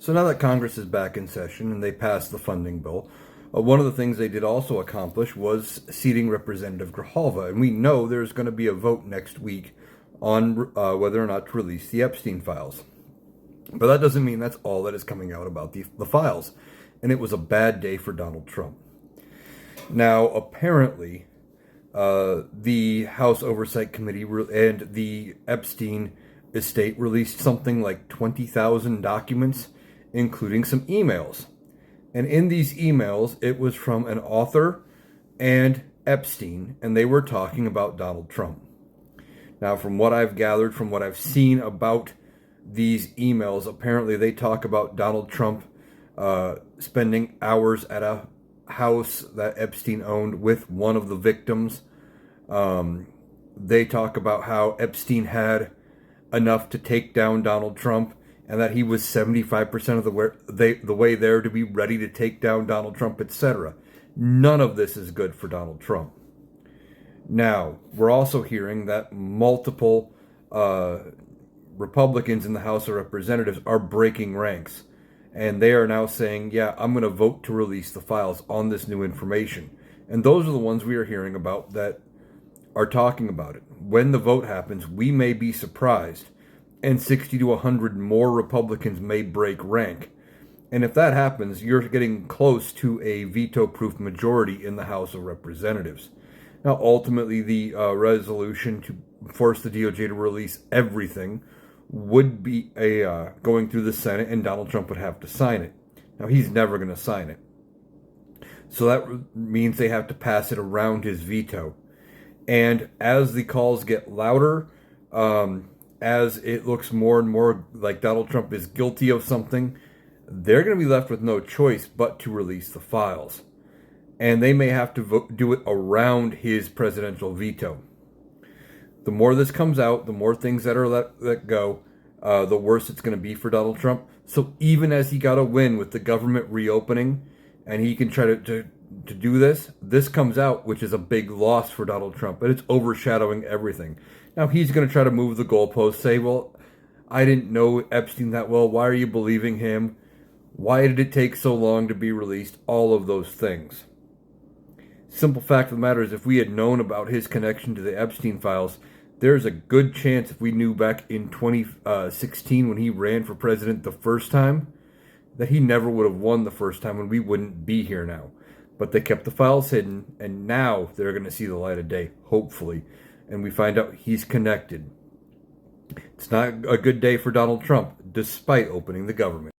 So now that Congress is back in session and they passed the funding bill, one of the things they did also accomplish was seating Representative Grijalva. And we know there's going to be a vote next week on whether or not to release the Epstein files. But that doesn't mean that's all that is coming out about the files. And it was a bad day for Donald Trump. Now, apparently, the House Oversight Committee and the Epstein estate released something like 20,000 documents, including some emails. And in these emails, it was from an author and Epstein, and they were talking about Donald Trump. Now, from what I've gathered, from what I've seen about these emails, apparently they talk about Donald Trump spending hours at a house that Epstein owned with one of the victims. They talk about how Epstein had enough to take down Donald Trump, and that he was 75% of the way there to be ready to take down Donald Trump, etc. None of this is good for Donald Trump. Now, we're also hearing that multiple Republicans in the House of Representatives are breaking ranks, and they are now saying, yeah, I'm going to vote to release the files on this new information. And those are the ones we are hearing about that are talking about it. When the vote happens, we may be surprised, and 60 to 100 more Republicans may break rank. And if that happens, you're getting close to a veto-proof majority in the House of Representatives. Now, ultimately, the resolution to force the DOJ to release everything would be going through the Senate, and Donald Trump would have to sign it. Now, he's never going to sign it. So that means they have to pass it around his veto. And as the calls get louder, as it looks more and more like Donald Trump is guilty of something, they're going to be left with no choice but to release the files. And they may have to do it around his presidential veto. The more this comes out, the more things that are let go, the worse it's going to be for Donald Trump. So even as he got a win with the government reopening, and he can try to do this comes out, which is a big loss for Donald Trump, but it's overshadowing everything. Now, he's going to try to move the goalposts, say, well, I didn't know Epstein that well. Why are you believing him? Why did it take so long to be released? All of those things. Simple fact of the matter is, if we had known about his connection to the Epstein files, there's a good chance if we knew back in 2016 when he ran for president the first time, that he never would have won the first time and we wouldn't be here now. But they kept the files hidden, and now they're going to see the light of day, hopefully. And we find out he's connected. It's not a good day for Donald Trump, despite opening the government.